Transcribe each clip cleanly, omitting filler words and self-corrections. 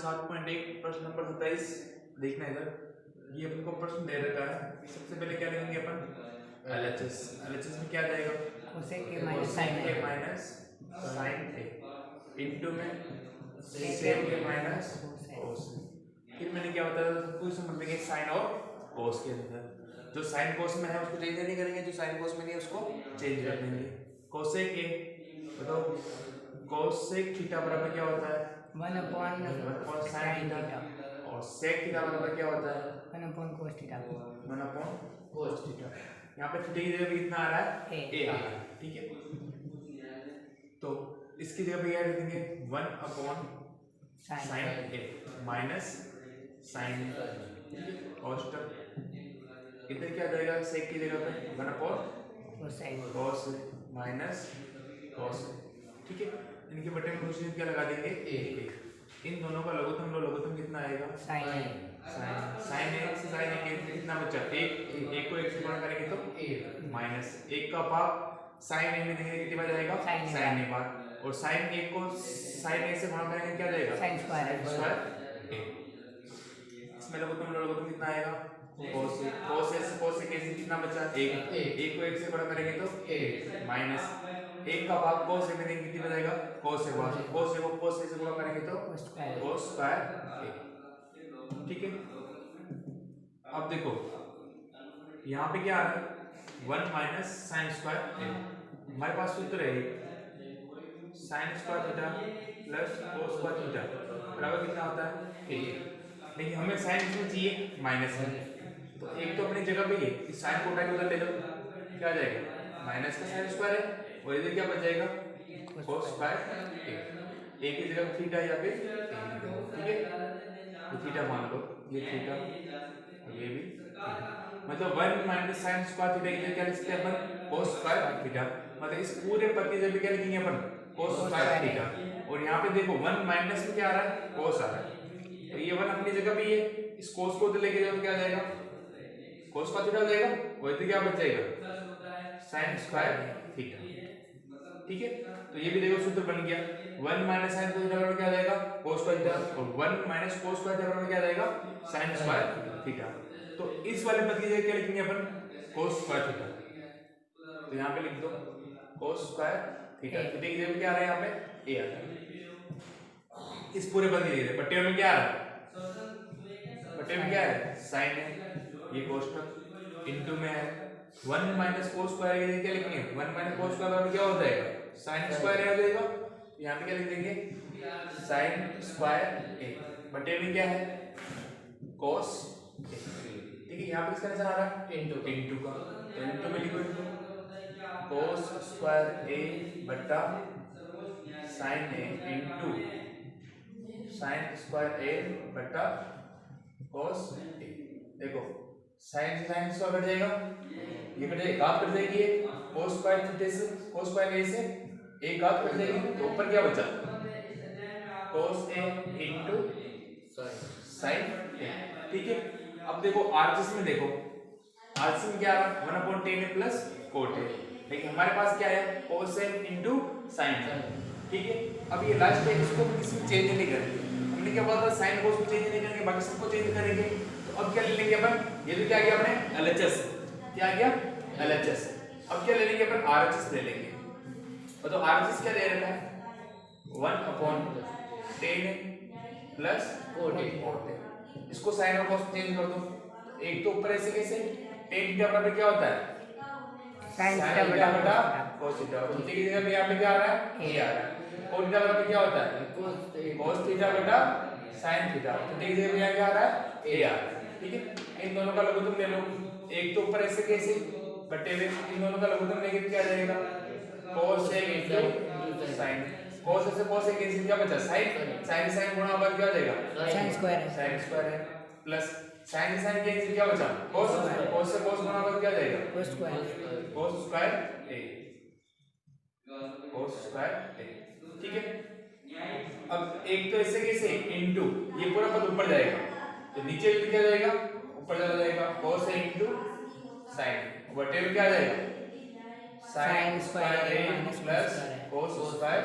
7.1 प्रश्न नंबर 27 देखना इधर। ये अपन को प्रश्न दे रखा है। सबसे पहले क्या लिखेंगे अपन एलएचएस। एलएचएस में क्या जाएगा कोसेक के माइनस साइन के माइनस साइन ए इनटू में सेक के माइनस कोस। फिर मैंने क्या बताया था सबको समझ लेंगे साइन और कोस के अंदर जो साइन कोस में है उसको चेंज नहीं करेंगे, जो साइन कोस में नहीं है उसको चेंज कर देंगे। कोसेक ए बताओ कोसेक थीटा बराबर क्या होता है 1/sin sin थीटा और sec थीटा बराबर क्या होता है 1/cos थीटा 1/cos थीटा। यहाँ पे थीटा की जगह पे कितना आ रहा है a आ रहा है, ठीक है। तो इसकी जगह पे क्या लिख देंगे 1/sin a माइनस sin और इधर क्या जाएगा sec की जगह पे 1/cos माइनस cos, ठीक है। इनके बटे में दूसरी क्या लगा देंगे a। इन दोनों का लघुत्तम कितना आएगा sin a sin a से sin a कितना बचा एक को एक से गुणा करेंगे तो a माइनस एक का भाग sin a में देंगे कितना जाएगा sin a बार और sin a को sin a से गुणा करेंगे क्या जाएगा sin स्क्वायर a। इसमें लघुत्तम कितना आएगा cos a से cos a कैसे कितना बचा एक को एक से गुणा करेंगे तो a माइनस एक का भाग cos a में देंगे कितना बचेगा cos a bar cos a को cos a से गुणा करेंगे तो cos स्क्वायर a, ठीक है। अब देखो यहाँ पे क्या आ रहा है 1 माइनस साइन स्क्वायर a। हमारे पास सूत्र है sine square theta plus cos square theta बराबर कितना होता है a। लेकिन हमें साइन इसमें चाहिए माइनस में, तो एक तो अपनी जगह पे ही इस साइन को उठा के उधर ले लो क्या आ जाएगा माइनस का साइन स्क्वायर है और इधर क्या बच जाएगा cos स्क्वायर a की जगह थीटा यहाँ पे ठीक है। तो थीटा मान लो ये थीटा और ये भी मतलब 1 माइनस साइन स्क्वायर थीटा की जगह क्या लिख सकते हैं अपन cos स्क्वायर थीटा। मतलब इस पूरे पद की जगह क्या लिखेंगे अपन cos स्क्वायर थीटा और यहाँ पे देखो 1 माइनस में क्या आ रहा है cos आ रहा है, तो ये 1 अपनी जगह पे ही है। इस cos को उधर लेके जाओ क्या आ जाएगा cos का थीटा हो जाएगा और इधर क्या बच जाएगा sin स्क्वायर थीटा, ठीक है। तो ये भी देखो सूत्र बन गया 1 माइनस साइन थीटा बराबर क्या आ जाएगा cos स्क्वायर थीटा और 1 माइनस cos स्क्वायर थीटा बराबर क्या आ जाएगा sin स्क्वायर थीटा। तो इस वाले पद की जगह क्या लिखेंगे अपन cos स्क्वायर थीटा, तो यहाँ पे लिख दो cos स्क्वायर थीटा। थीटा की जगह क्या आ रहा है यहाँ पे a आ रहा है। इस पूरे पद की जगह बट्टे में क्या आ रहा है बट्टे में क्या है sin है ये कोष्ठक इनटू में है 1 माइनस cos स्क्वायर की जगह क्या लिखेंगे 1 माइनस cos स्क्वायर बराबर क्या हो जाएगा sin स्क्वायर आ जाएगा। यहाँ पे क्या लिख देंगे sin स्क्वायर a बटे में क्या है cos a, ठीक है। यहाँ पे इसका आंसर आ रहा है इनटू का, तो इनटू में लिखो cos स्क्वायर a बटा sin a into sin square a बटा cos a। देखो sin से sin स्क्वायर कट जाएगा ये कट जाएगा घात कट जाएगी ये cos स्क्वायर थीटा से cos स्क्वायर a से एक घात कट जाएगी तो ऊपर क्या बचा cos a into sin a, ठीक है। अब देखो आरएचएस में देखो आरएचएस में क्या आ रहा है 1/tan a plus cot a, लेकिन हमारे पास क्या है cos a into sin a, ठीक है। अब ये लास्ट है इसको किसी में चेंज नहीं करेंगे, हमने क्या बोला था sin cos को चेंज नहीं करेंगे बाकी सबको चेंज करेंगे। तो अब क्या ले लेंगे अपन ये तो क्या गया अपने एलएचएस क्या आ गया एलएचएस। अब क्या ले लेंगे अपन आरएचएस ले लेंगे, तो आरएचएस क्या दे रखा है 1/tan a plus cot a। इसको sin और cos चेंज कर दो, एक तो ऊपर ऐसे कैसे tan थीटा बराबर क्या होता है sin थीटा बटा cos थीटा और थीटा की जगह पे यहाँ पे क्या आ रहा है a आ रहा है। cos थीटा बराबर क्या होता है cos थीटा बटा sin थीटा, थीटा की जगह पे यहाँ क्या आ रहा है a आ रहा है, ठीक है। इन दोनों का लघुत्तम ले लो, एक तो ऊपर ऐसे कैसे बटे हुए इन दोनों का लघुत्तम लेंगे तो क्या आ जाएगा cos a into sin cos a से cos a कैंसिल क्या बचा sin sin गुणा होगा क्या आ जाएगा sin स्क्वायर है प्लस sin से sin कैंसिल क्या बचा cos से cos गुणा होगा क्या आ जाएगा cos square cos square a, ठीक है। अब एक तो ऐसे कैसे इनटू ये पूरा पद ऊपर जाएगा तो नीचे क्या जाएगा ऊपर चला जाएगा cos a इनटू sin बटे में क्या आ जाएगा sin square a plus cos square.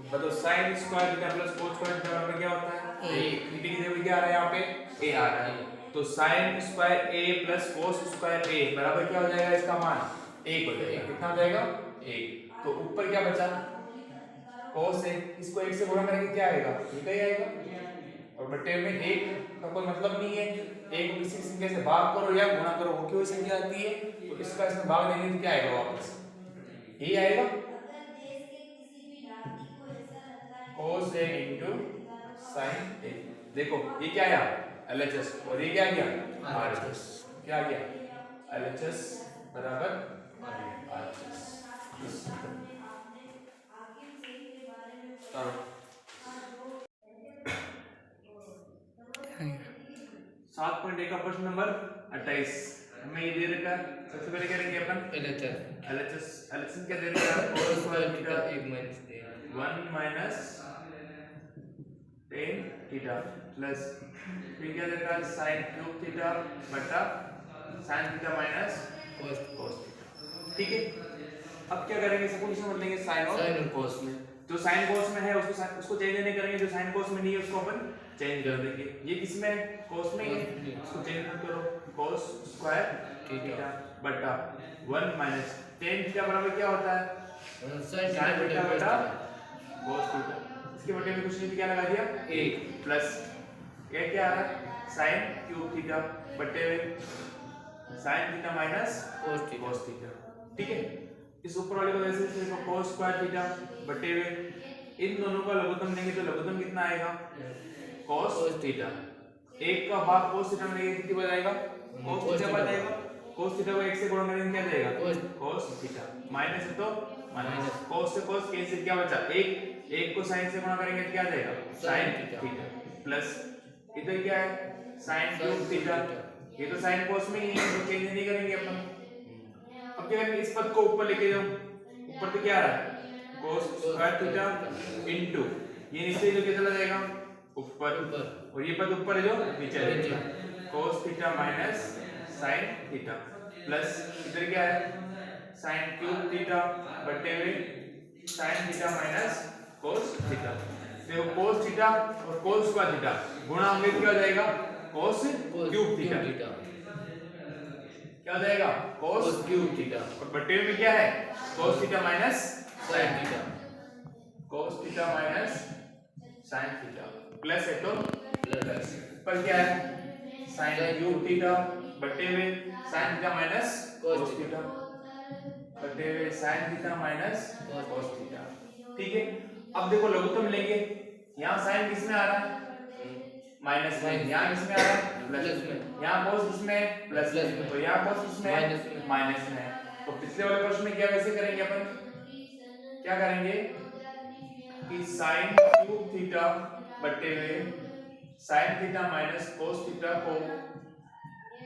मतलब sin square theta plus cos square theta बराबर क्या होता है a। क्या आ रहा है यहाँ पे a आ रहा है, तो sin square a plus cos square a बराबर क्या हो जाएगा, इसका मान 1 हो जाएगा। कितना हो जाएगा 1। तो ऊपर क्या बचा cos a, इसको 1 से गुणा करेंगे क्या आएगा, ये का ही आएगा। और बट्टे में 1 का कोई मतलब नहीं है, 1 को किसी संख्या से भाग करो या गुणा करो वो क्यों संख्या आती है, तो इसका इसमें भाग देंगे तो क्या आएगा वापस ये आएगा cos a into sin a। देखो ये क्या आया LHS और ये क्या आ गया RHS, क्या आ गया LHS बराबर RHS। 7.1 का प्रश्न नंबर 28 हमें ये दे रखा है। सबसे पहले क्या करेंगे अपन LHS क्या दे रखा है, cos square theta 1 minus tan theta plus फिर क्या दे रखा है sin क्यूब थीटा बटा sin theta minus cos theta. ठीक है, अब क्या करेंगे, इसको किसमें बदलेंगे sin और cos में। जो sin cos में है उसको चेंज नहीं करेंगे, जो sin cos में नहीं है उसको अपन चेंज कर देंगे। ये किसमें है cos में है, इसको चेंज मत करो, cos स्क्वायर थीटा बटा 1 माइनस tan थीटा बराबर क्या होता है sin थीटा बटा cos थीटा। इसके बटे में कुछ नहीं क्या लगा दिया 1 प्लस ये क्या आ रहा है sin क्यूब थीटा बटे में sin theta minus cos theta. ठीक है, इस ऊपर वाले को वैसे से cos स्क्वायर थीटा बटे हुए इन दोनों का लघुत्तम लेंगे तो लघुत्तम कितना आएगा cos थीटा, 1 का भाग cos थीटा में लेंगे कितनी बन जाएगा cos थीटा बन जाएगा। cos थीटा को 1 से गुणा करेंगे क्या जाएगा cos थीटा माइनस है तो माइनस cos से cos कैंसिल क्या बचा 1 को sin से गुणा करेंगे तो क्या जाएगा sin थीटा प्लस इधर क्या है sin क्यूब थीटा, ये तो sin cos में ही है तो चेंज नहीं करेंगे अपन। अब क्या करेंगे इस पद को ऊपर लेके जाओ, ऊपर तो क्या आ रहा है cos स्क्वायर थीटा इनटू ये नीचे जो कितना जाएगा ऊपर और ये पद ऊपर है जो नीचे जाएगा cos theta minus sin theta plus इधर क्या है sin क्यूब थीटा बटे हुए sin theta minus cos theta. देखो cos थीटा और cos स्क्वायर थीटा गुणा होंगे क्या हो जाएगा cos क्यूब थीटा, क्या हो जाएगा cos क्यूब थीटा और बटे में क्या है cos theta minus sin theta, cos theta minus sin theta plus है तो प्लस पर क्या है sin क्यूब थीटा बटे में sin theta minus cos theta बटे में sin theta minus cos theta. ठीक है, अब देखो लघुत्तम लेंगे, यहाँ sin किसमें आ रहा है माइनस में, यहाँ किसमें आ रहा है प्लस में, यहाँ cos किसमें प्लस में, तो यहाँ cos किसमें माइनस में। तो पिछले वाले प्रश्न में क्या वैसे करेंगे अपन, क्या करेंगे कि sin क्यूब थीटा बटे में sin theta minus cos theta को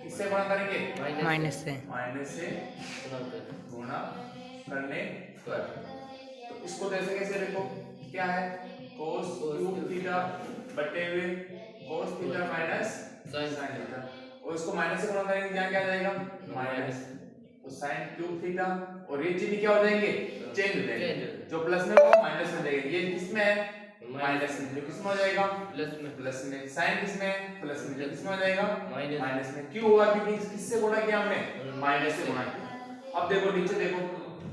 किससे गुणा करेंगे माइनस से गुणा करने पर। तो इसको जैसे कैसे देखो क्या है cos क्यूब थीटा बटे हुए cos theta minus sin theta और इसको माइनस से गुणा करेंगे क्या क्या जाएगा माइनस, तो sin क्यूब थीटा और ये चिन्ह क्या हो जाएंगे चेंज हो जाएंगे, जो प्लस में वो माइनस में जाएगा, ये किसमें है माइनस में, जो किसमें हो जाएगा प्लस में, sin किसमें प्लस में, जो किसमें हो जाएगा माइनस में। क्यों हुआ क्योंकि किससे गुणा किया हमने माइनस से गुणा किया। अब देखो नीचे देखो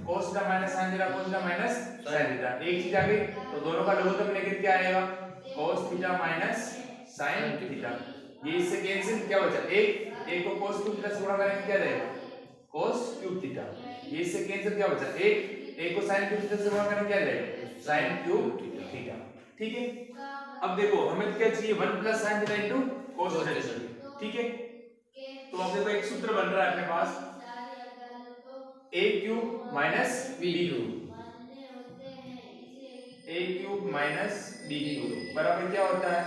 cos theta minus sin theta cos theta minus sin theta एक चीज आ गई, तो दोनों का लघुत्तम लेके क्या आएगा cos theta minus sin theta, ये इससे कैंसिल क्या बचा एक को cos क्यूब थीटा से गुणा करेंगे क्या जाएगा cos क्यूब थीटा, ये इससे कैंसिल क्या बचा एक को sin क्यूब थीटा से गुणा करेंगे क्या जाएगा sin क्यूब थीटा। ठीक है, अब देखो हमें क्या चाहिए 1 plus sin theta into cos theta चाहिए। ठीक है, तो अब देखो एक सूत्र बन रहा है अपने पास a cube minus b cube, a cube minus b cube बराबर क्या होता है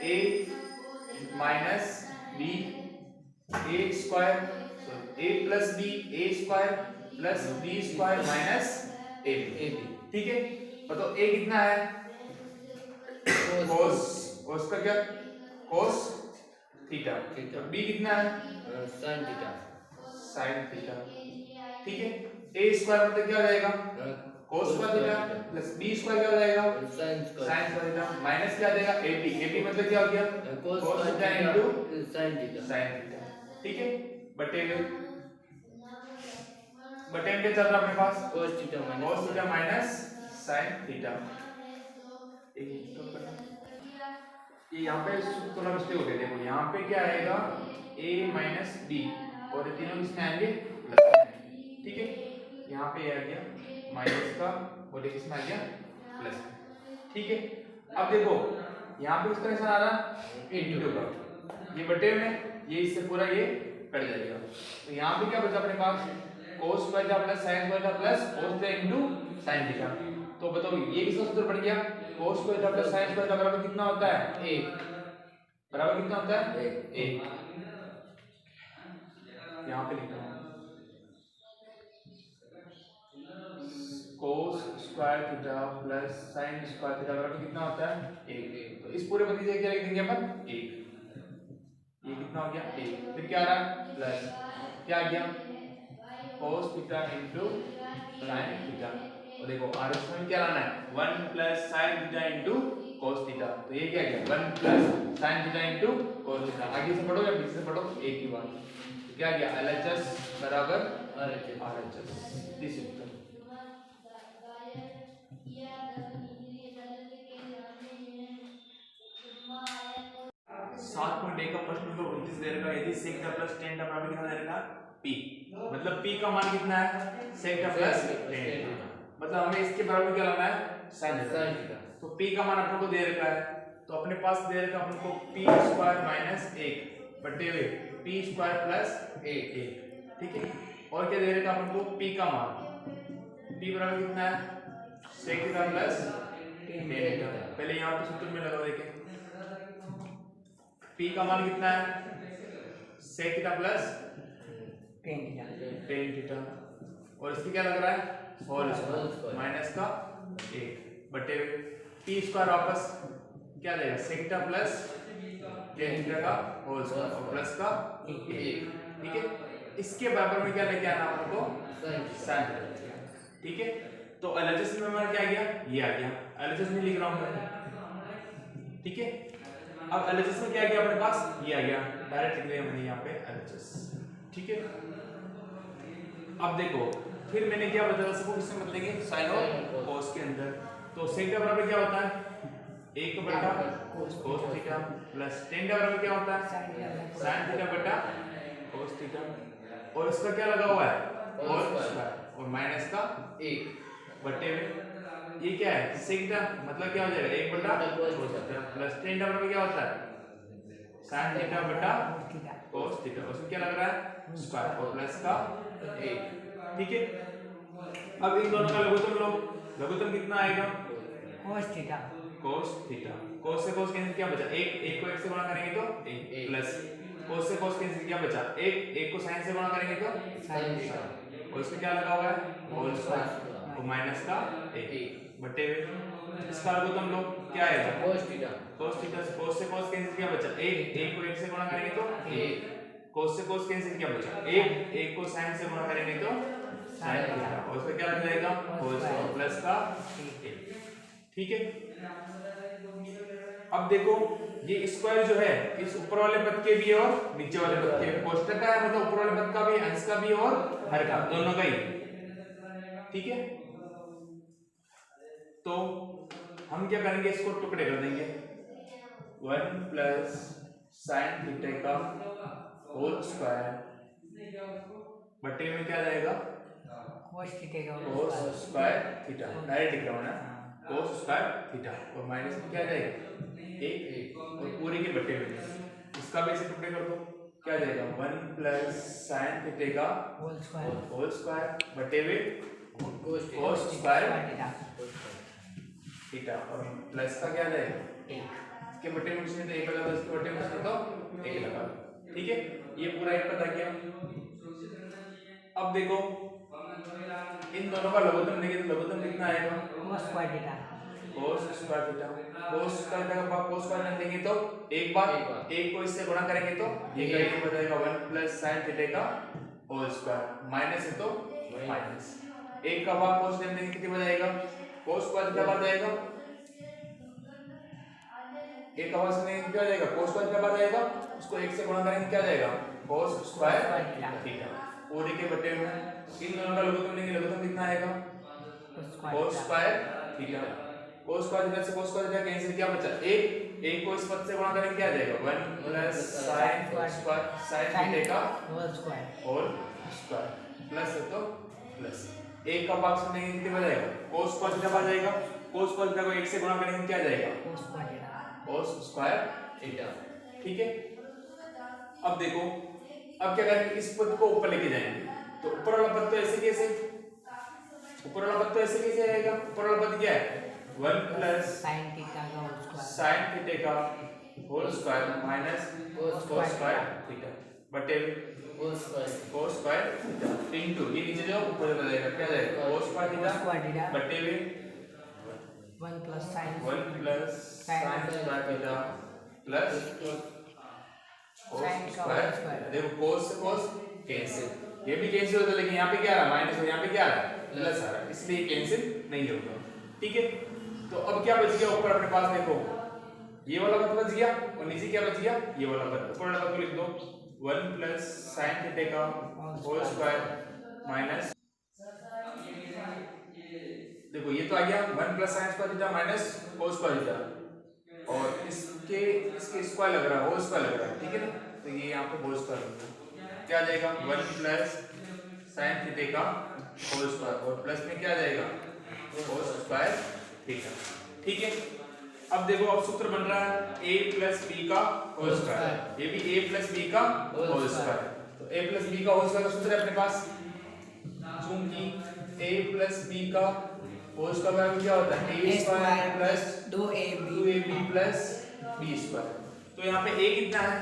a minus b a square a plus b a square plus b square minus a b। ठीक है, बताओ a कितना है cos और उसका क्या cos थीटा, b कितना है sin थीटा। sin theta. ठीक है, a स्क्वायर मतलब क्या हो जाएगा cos square theta plus b square क्या हो जाएगा sin sin square theta minus क्या आ जाएगा ab मतलब क्या हो गया cos theta into sin theta sin theta ठीक है बटे में क्या चल रहा है अपने पास cos theta minus sin theta एक तो करना ये यहाँ पे थोड़ा मिस्टेक हो गया देखो यहाँ पे क्या आएगा a माइनस b और ये तीनों किसमें आएंगे प्लस में आएंगे ठीक है यहाँ पे आ गया माइनस का और ये किसमें आ गया प्लस ठीक है अब देखो यहाँ पे किसका निशान आ रहा इनटू का ये बटे में ये इससे पूरा ये कट जाएगा तो यहाँ पे क्या बचा अपने पास cos स्क्वायर का प्लस sin स्क्वायर का plus cos theta into sin theta तो बताओ ये किसका सूत्र बन गया cos स्क्वायर का प्लस sin स्क्वायर का बराबर कितना होता है 1 बराबर कितना होता है 1 यहाँ पे लिखा है cos square theta plus sin square theta बराबर कितना होता है 1 तो इस पूरे पति से क्या लिख देंगे अपन 1 ये कितना हो गया 1 फिर क्या आ रहा है प्लस क्या आ गया cos theta into sin theta और देखो आरएस में क्या लाना है 1 plus sin theta into cos theta तो ये क्या गया 1 plus sin theta into cos theta आगे से पढ़ो या पीछे से पढ़ो एक ही बात तो क्या गया LHS बराबर RHS दिस इज सात पॉइंट एक का प्रश्न नंबर 29 दे रखा है यदि sec का प्लस tan का बराबर कितना दे रखा p मतलब p का मान कितना है sec का प्लस tan मतलब हमें इसके बराबर क्या लाना है sin थीटा तो p का मान अपन को दे रखा है तो अपने पास दे रखा अपन को p स्क्वायर माइनस 1 बटे हुए p स्क्वायर प्लस 1 ठीक है और क्या दे रखा अपन को p का मान p बराबर कितना है sec theta plus tan theta पहले यहां पे सूत्र में लगा देखें p का मान कितना है sec theta plus tan theta और इसकी क्या लग रहा है होल स्क्वायर माइनस का 1 बटे p स्क्वायर वापस क्या देगा sec theta plus tan theta का होल स्क्वायर और प्लस का 1 ठीक है इसके बराबर में क्या लेके आना अपन को sin थीटा ठीक है तो LHS में हमारा क्या आ गया ये आ गया LHS में लिख रहा हूं मैं ठीक है अब LHS में क्या आ गया अपने पास ये आ गया डायरेक्ट लिख दिया मैंने यहाँ पे LHS ठीक है अब देखो फिर मैंने क्या बताया सबको किससे बदलेंगे sin और cos के अंदर तो sec का बराबर क्या होता है 1 बटा cos थीटा प्लस tan का बराबर क्या होता है sin थीटा बटा cos थीटा और इसका क्या लगा हुआ है cos स्क्वायर और माइनस का 1 बटे में ये क्या है sec थीटा मतलब क्या हो जाएगा 1 बटा cos थीटा प्लस tan का बराबर क्या होता है sin थीटा बटा cos थीटा उसमें क्या लग रहा है स्क्वायर और प्लस का 1 ठीक है अब इन दोनों का लघुत्तम कितना आएगा cos थीटा cos से cos कैंसिल क्या बचा 1 को 1 से गुणा करेंगे तो 1 प्लस cos से cos कैंसिल क्या बचा 1 को sin से गुणा करेंगे तो sin थीटा और इसमें क्या लगा हुआ है होल स्क्वायर और माइनस का 1 बटे हुए इसका लघुत्तम लो क्या आएगा cos थीटा cos से cos कैंसिल क्या बचा 1 को 1 से गुणा करेंगे तो 1 cos से cos कैंसिल क्या बचा 1 को sin से गुणा करेंगे तो sin थीटा और इसका क्या लग जाएगा होल स्क्वायर प्लस का 1 ठीक है अब देखो ये स्क्वायर जो है इस ऊपर वाले पद के भी और नीचे वाले पद के कोष्टक का है मतलब ऊपर वाले पद का भी अंश का भी और हर का दोनों का ही ठीक है तो हम क्या करेंगे इसको टुकड़े कर देंगे 1 प्लस sin थीटा का होल स्क्वायर बटे में क्या जाएगा cos स्क्वायर थीटा डायरेक्ट लिख रहा हूं ना cos स्क्वायर थीटा और माइनस में क्या जाएगा 1 और पूरे के बटे में इसका भी ऐसे टुकड़े कर दो क्या जाएगा 1 प्लस sin थीटा का होल स्क्वायर बटे में cos स्क्वायर थीटा और प्लस का क्या जाएगा 1 इसके बटे में उसने तो 1 लगा दो इसके बटे में उसने तो 1 लगा ठीक है ये पूरा एक पता गया अब देखो इन दोनों का लघुत्तम लेंगे तो लघुत्तम कितना आएगा cos square theta cos square theta cos square का भाग cos स्क्वायर लेंगे तो एक बार 1 को इससे गुणा करेंगे तो ये का ये बताएगा 1 प्लस sin थीटा का होल स्क्वायर माइनस है तो माइनस एक का भाग cos थीटा में कितने बन जाएगा cos स्क्वायर थीटा बन जाएगा, एक का भाग से क्या हो जाएगा cos स्क्वायर थीटा बन जाएगा, उसको एक से गुणा करेंगे क्या जाएगा cos स्क्वायर थीटा, पूरे के बटे में इन दोनों का लघुत्तम लेंगे, लघुत्तम कितना आएगा cos square theta, cos square theta से cos स्क्वायर थीटा कैंसिल, क्या बचा एक को इस पद से गुणा करेंगे क्या जाएगा 1 plus sin square sin theta का होल स्क्वायर प्लस है तो प्लस एक का भाग से नहीं कितने बजाएगा cos स्क्वायर थीटा बन जाएगा, cos स्क्वायर थीटा को एक से गुणा करेंगे क्या जाएगा cos स्क्वायर थीटा, ठीक है। अब देखो अब क्या करेंगे इस पद को ऊपर लेके जाएंगे, तो ऊपर वाला पद तो ऐसे कैसे, ऊपर वाला पद तो ऐसे कैसे आएगा, ऊपर वाला पद क्या है 1 प्लस sin थीटा का होल स्क्वायर sin थीटा का whole square minus cos square theta बटे cos स्क्वायर थीटा इनटू ये नीचे जो ऊपर चला जाएगा क्या जाएगा cos स्क्वायर थीटा बटे में 1 plus sin sin square theta plus cos square, देखो cos से cos कैंसिल, ये भी कैंसिल होता है लेकिन यहाँ पे क्या आ रहा है माइनस और यहाँ पे क्या आ रहा है प्लस आ रहा है, इसलिए कैंसिल नहीं होगा, ठीक है। तो अब क्या बच गया ऊपर अपने पास, देखो ये वाला पद बच गया और नीचे क्या बच गया ये वाला पद, ऊपर वाला पद को लिख दो 1 प्लस sin थीटा का होल स्क्वायर माइनस, देखो ये तो आ गया 1 plus sin square theta minus cos square theta, और इसके स्क्वायर लग रहा है होल स्क्वायर लग रहा है, ठीक है ना, तो ये यहाँ पे होल स्क्वायर लग रहा है, क्या आ जाएगा 1 प्लस sin थीटा का होल स्क्वायर और प्लस में क्या आ जाएगा cos स्क्वायर थीटा, ठीक है। अब देखो अब सूत्र बन रहा है a प्लस b का होल स्क्वायर, ये भी a प्लस b का होल स्क्वायर, तो a प्लस b का होल स्क्वायर का सूत्र है अपने पास, चूंकि a प्लस b का होल स्क्वायर क्या होता है a square plus 2ab plus b square, तो यहाँ पे a कितना है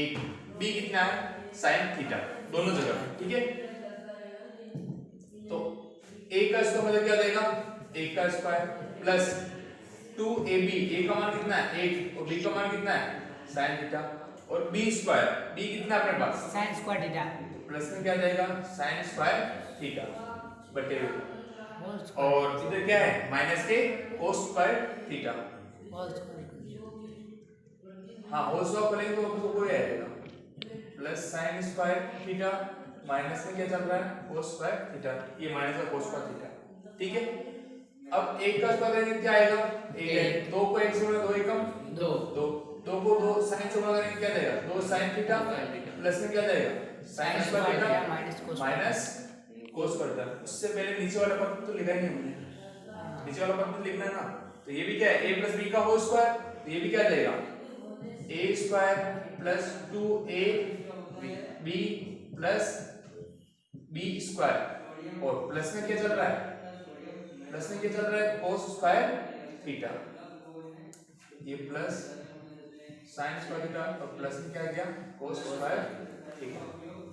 1, b कितना है sin थीटा दोनों जगह, ठीक है। तो a का स्क्वायर मतलब क्या देगा a का स्क्वायर प्लस 2ab, a का मान कितना है 1 और b का मान कितना है sin थीटा, और b स्क्वायर b कितना है अपने पास sin स्क्वायर थीटा प्लस में क्या आ जाएगा sin स्क्वायर थीटा बटे होल और इधर क्या है माइनस के cos स्क्वायर थीटा, हाँ होल स्क्वायर करेंगे तो आपको कोई आएगा plus sin square theta minus में क्या चल रहा है cos स्क्वायर थीटा, ये माइनस का cos स्क्वायर थीटा, ठीक है। अब एक का स्क्वायर करेंगे क्या आएगा एक, दो को एक से गुणा 2 एकम 2 दो को 2 sin से गुणा करेंगे क्या जाएगा 2 sin थीटा प्लस में क्या जाएगा sin square theta minus cos square theta, उससे पहले नीचे वाला पद तो लिखा ही नहीं हमने, नीचे वाला पद तो लिखना है ना, तो ये भी क्या है a प्लस b का होल स्क्वायर, तो ये भी क्या जाएगा a square plus 2ab plus b square और प्लस में क्या चल रहा है प्लस में क्या चल रहा है cos स्क्वायर थीटा, ये प्लस sin स्क्वायर थीटा और प्लस में क्या आ गया cos स्क्वायर थीटा,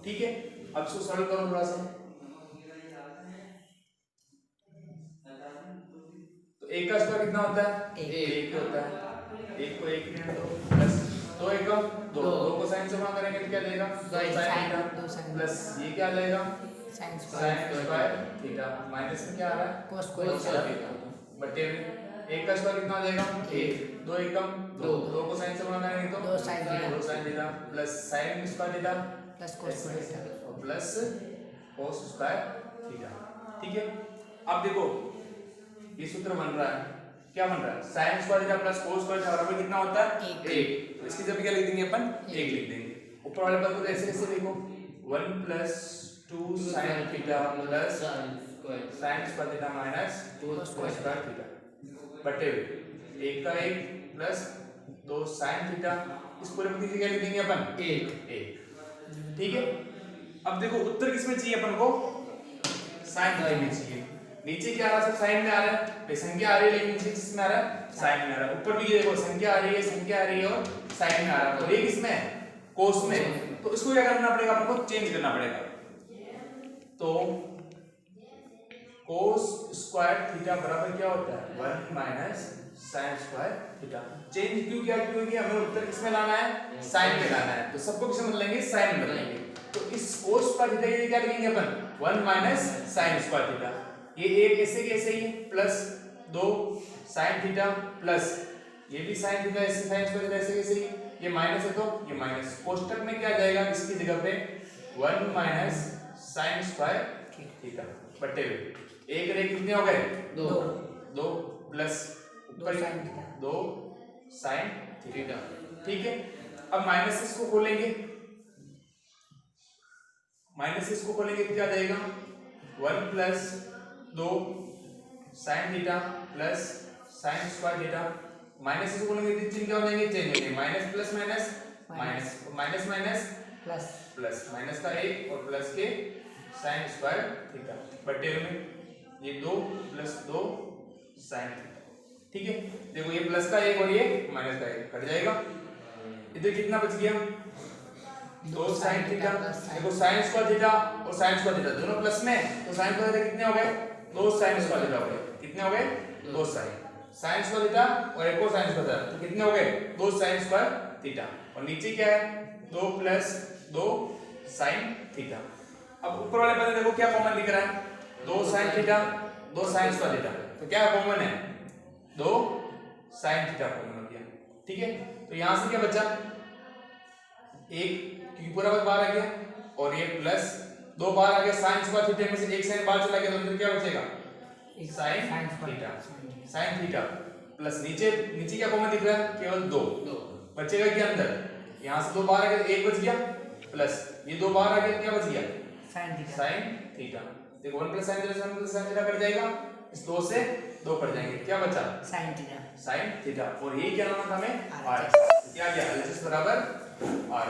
ठीक है। अब इसको सरल करो थोड़ा सा, तो एक का स्क्वायर कितना होता है एक होता है, एक को एक में दो प्लस 2 एकम 2 को sin से गुणा करेंगे तो क्या देगा sin थीटा प्लस ये क्या आ जाएगा sin स्क्वायर थीटा माइनस में क्या आ रहा है cos स्क्वायर थीटा बटे एक का स्क्वायर कितना आ जाएगा 1 2 एकम 2 को sin से गुणा करेंगे तो 2 sin theta plus sin square theta plus cos square theta और प्लस cos स्क्वायर थीटा, ठीक है। अब देखो ये सूत्र बन रहा है, क्या बन रहा है sin square theta plus cos square theta बराबर कितना होता है 1, तो इसकी जगह क्या लिख देंगे अपन 1 लिख देंगे, ऊपर वाले पद को ऐसे कैसे लिखो 1 plus 2 sin theta plus sin square theta minus cos square theta बटे 1 का 1 प्लस 2 sin थीटा, इस पूरे पद की जगह लिख देंगे अपन 1, ठीक है। अब देखो उत्तर किसमें चाहिए अपन को sin थीटा में चाहिए, नीचे क्या आ रहा है सब साइन में आ रहा है, संख्या आ रही है लेकिन नीचे किसमें आ रहा है साइन में आ रहा है, ऊपर भी देखो संख्या आ रही है संख्या आ रही है और साइन में आ रहा है, तो ये किसमें है कोस में, तो इसको क्या करना पड़ेगा अपन को चेंज करना पड़ेगा, तो कोस स्क्वायर थीटा बराबर क्या होता है 1 minus sin square theta, change क्यों किया क्योंकि हमें उत्तर किसमें लाना है साइन में लाना है, तो सबको किसमें बदलेंगे साइन में बदलेंगे, तो इस कोस स्क्वायर थीटा के लिए क्या लिखेंगे अपन 1 माइनस sin स्क्वायर थीटा, ये एक ऐसे कैसे ही प्लस 2 sin थीटा प्लस ये भी sin थीटा ऐसे sin स्क्वायर ऐसे कैसे ही ये माइनस है तो ये माइनस कोष्टक में क्या जाएगा इसकी जगह पे 1 माइनस sin स्क्वायर थीटा बटे हुए एक रे कितने हो गए 2 प्लस ऊपर 2 sin थीटा ठीक है। अब माइनस इसको खोलेंगे तो क्या जाएगा 1 plus 2 sin theta plus sin square theta minus इसको खोलेंगे तो चिन्ह क्या हो जाएंगे चेंज होंगे minus plus minus minus minus minus plus plus minus का 1 और प्लस के sin स्क्वायर थीटा बटे में ये 2 प्लस 2 sin थीटा ठीक है। देखो ये प्लस का 1 और ये माइनस का 1 कट जाएगा इधर कितना बच गया 2 sin थीटा देखो sin स्क्वायर थीटा और sin स्क्वायर थीटा दोनों प्लस में तो sin स्क्वायर थीटा कितने हो गए 2 sin स्क्वायर थीटा हो गए कितने हो गए 2 sin स्क्वायर थीटा और एक और sin स्क्वायर थीटा तो कितने हो गए 2 sin स्क्वायर थीटा और नीचे क्या है 2 प्लस 2 sin थीटा। अब ऊपर वाले पद देखो क्या कॉमन दिख रहा है 2 sin theta 2 sin square theta तो क्या कॉमन है 2 sin थीटा कॉमन हो गया ठीक है। तो यहां से क्या बचा एक क्योंकि पूरा पद बाहर आ गया और ये प्लस 2 बाहर आ गया sin स्क्वायर थीटा में से एक sin बाहर चला गया तो अंदर क्या बचेगा sin थीटा प्लस नीचे क्या कॉमन दिख रहा है केवल 2 बचेगा क्या अंदर यहां से 2 बाहर आ गया एक बच गया प्लस ये 2 बाहर आ गया क्या बच गया sin थीटा देखो 1 प्लस sin थीटा कट जाएगा इस 2 से 2 कट जाएंगे क्या बचा sin थीटा और ये क्या नाम था हमें r क्या गया LHS बराबर r